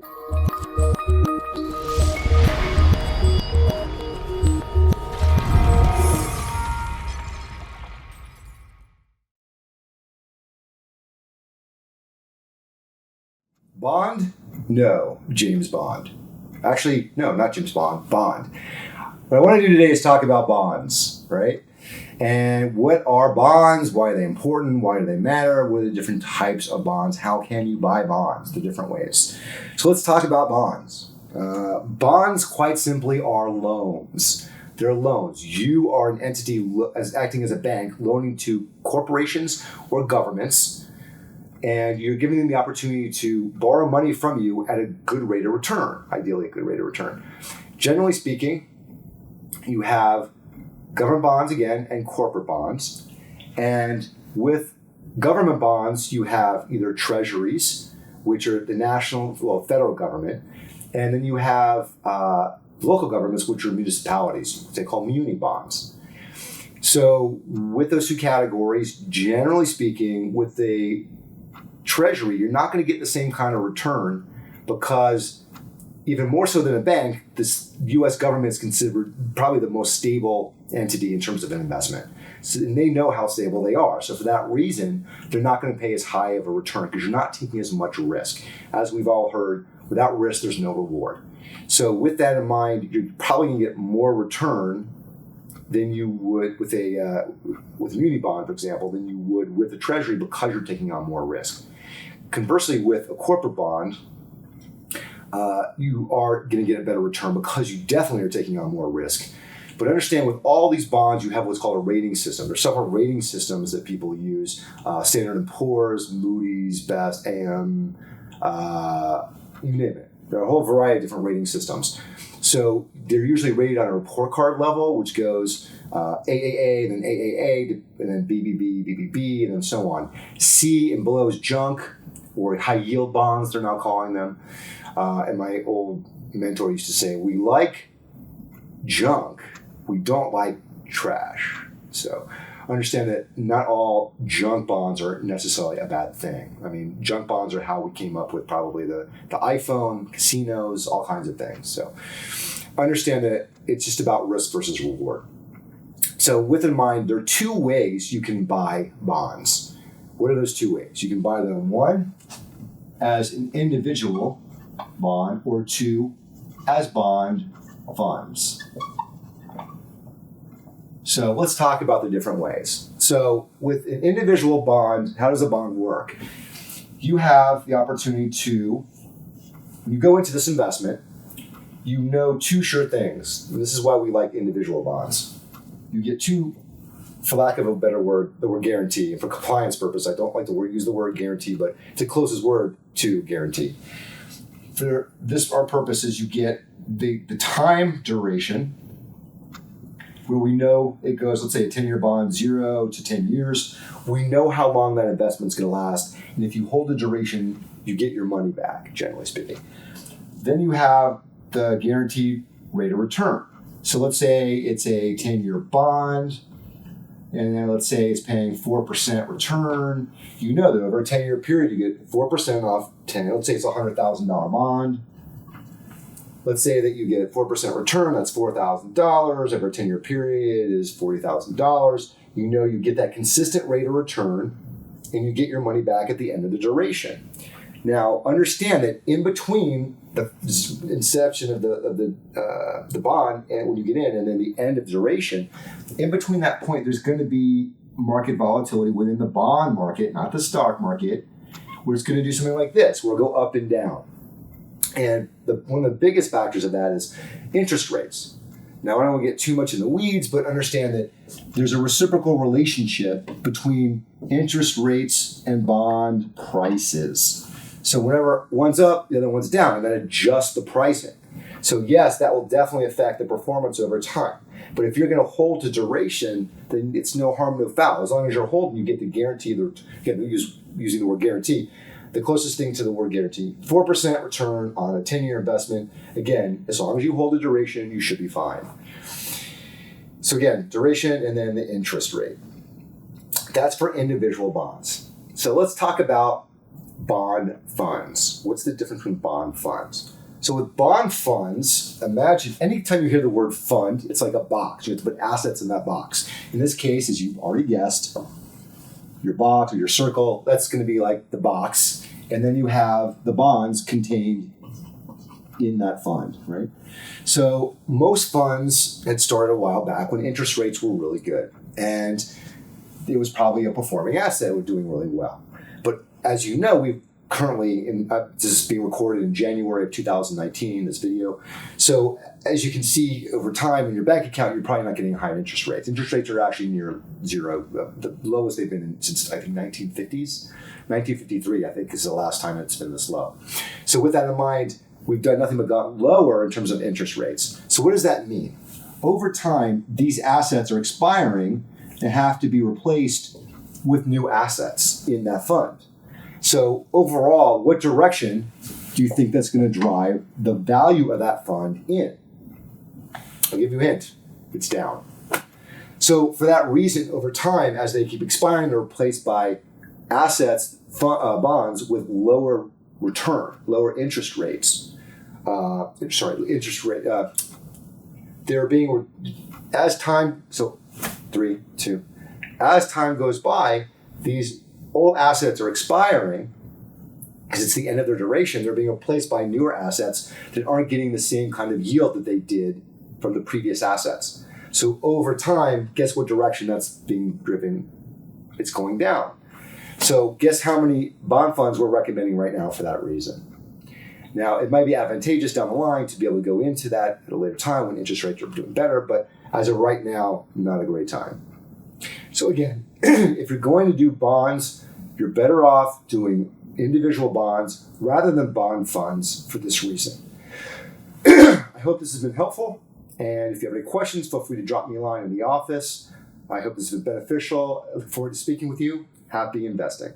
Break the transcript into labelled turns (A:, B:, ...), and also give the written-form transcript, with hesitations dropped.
A: Bond? No, James Bond. Actually, no, not James Bond, Bond. What I want to do today is talk about bonds, right? And what are bonds? Why are they important? Why do they matter? What are the different types of bonds? How can you buy bonds? The different ways. So let's talk about bonds. Bonds, quite simply, are loans. They're loans. You are an entity acting as a bank, loaning to corporations or governments, and you're giving them the opportunity to borrow money from you at a good rate of return, ideally a good rate of return. Generally speaking, you have government bonds again and corporate bonds. And with government bonds, you have either treasuries, which are the federal government, and then you have local governments, which are municipalities. They call muni bonds. So with those two categories, generally speaking, with the treasury, you're not going to get the same kind of return because even more so than a bank, this U.S. government is considered probably the most stable entity in terms of an investment. So, and they know how stable they are. So for that reason, they're not going to pay as high of a return because you're not taking as much risk. As we've all heard, without risk, there's no reward. So with that in mind, you're probably going to get more return than you would with a muni bond, for example, than you would with a treasury because you're taking on more risk. Conversely, with a corporate bond, you are going to get a better return because you definitely are taking on more risk. But understand, with all these bonds, you have what's called a rating system. There's several rating systems that people use: Standard & Poor's, Moody's, Best, AM, you name it. There are a whole variety of different rating systems. So they're usually rated on a report card level, which goes AAA, then AAA, and then BBB, BBB, and then so on. C and below is junk, or high yield bonds, they're now calling them. And my old mentor used to say, we like junk, we don't like trash. So understand that not all junk bonds are necessarily a bad thing. I mean, junk bonds are how we came up with probably the iPhone, casinos, all kinds of things. So understand that it's just about risk versus reward. So with in mind, there are two ways you can buy bonds. What are those two ways? You can buy them, one, as an individual bond, or two, as bond funds. So let's talk about the different ways. So with an individual bond, how does a bond work? You have the opportunity to, when you go into this investment, you know two sure things. And this is why we like individual bonds. You get two, for lack of a better word, the word guarantee. And for compliance purpose, I don't like to use the word guarantee, but it's the closest word to guarantee. For this, our purpose is you get the time duration, where we know it goes, let's say a 10-year bond, 0 to 10 years. We know how long that investment's going to last. And if you hold the duration, you get your money back, generally speaking. Then you have the guaranteed rate of return. So let's say it's a 10-year bond, and then let's say it's paying 4% return. You know that over a 10-year period, you get 4% off 10. Let's say it's a $100,000 bond. Let's say that you get 4% return. That's $4,000. Over a 10-year period is $40,000. You know you get that consistent rate of return, and you get your money back at the end of the duration. Now, understand that in between the inception of the bond and when you get in, and then the end of duration, in between that point, there's going to be market volatility within the bond market, not the stock market, where it's going to do something like this, where it'll go up and down. And one of the biggest factors of that is interest rates. Now, I don't want to get too much in the weeds, but understand that there's a reciprocal relationship between interest rates and bond prices. So whenever one's up, the other one's down, and that adjusts the pricing. So yes, that will definitely affect the performance over time. But if you're going to hold to duration, then it's no harm, no foul. As long as you're holding, you get the guarantee, using the word guarantee, the closest thing to the word guarantee, 4% return on a 10-year investment. Again, as long as you hold the duration, you should be fine. So again, duration and then the interest rate. That's for individual bonds. So let's talk about bond funds. What's the difference between bond funds? So with bond funds, imagine anytime you hear the word fund, it's like a box. You have to put assets in that box. In this case, as you've already guessed, your box or your circle, that's going to be like the box. And then you have the bonds contained in that fund, right? So most funds had started a while back when interest rates were really good. And it was probably a performing asset. It was doing really well. But as you know, we've currently, this is being recorded in January of 2019, this video. So as you can see, over time in your bank account, you're probably not getting high interest rates. Interest rates are actually near zero. The lowest they've been since, I think, 1950s. 1953, I think, is the last time it's been this low. So with that in mind, we've done nothing but gotten lower in terms of interest rates. So what does that mean? Over time, these assets are expiring and have to be replaced with new assets in that fund. So overall, what direction do you think that's going to drive the value of that fund in? I'll give you a hint. It's down. So for that reason, over time, as they keep expiring, they're replaced by assets, bonds with lower return, lower interest rates. Interest rate. They're being, as time, so 3, 2. As time goes by, these old assets are expiring because it's the end of their duration. They're being replaced by newer assets that aren't getting the same kind of yield that they did from the previous assets. So over time, guess what direction that's being driven? It's going down. So guess how many bond funds we're recommending right now for that reason. Now, it might be advantageous down the line to be able to go into that at a later time when interest rates are doing better, but as of right now, not a great time. So again, if you're going to do bonds, you're better off doing individual bonds rather than bond funds for this reason. I hope this has been helpful. And if you have any questions, feel free to drop me a line in the office. I hope this has been beneficial. I look forward to speaking with you. Happy investing.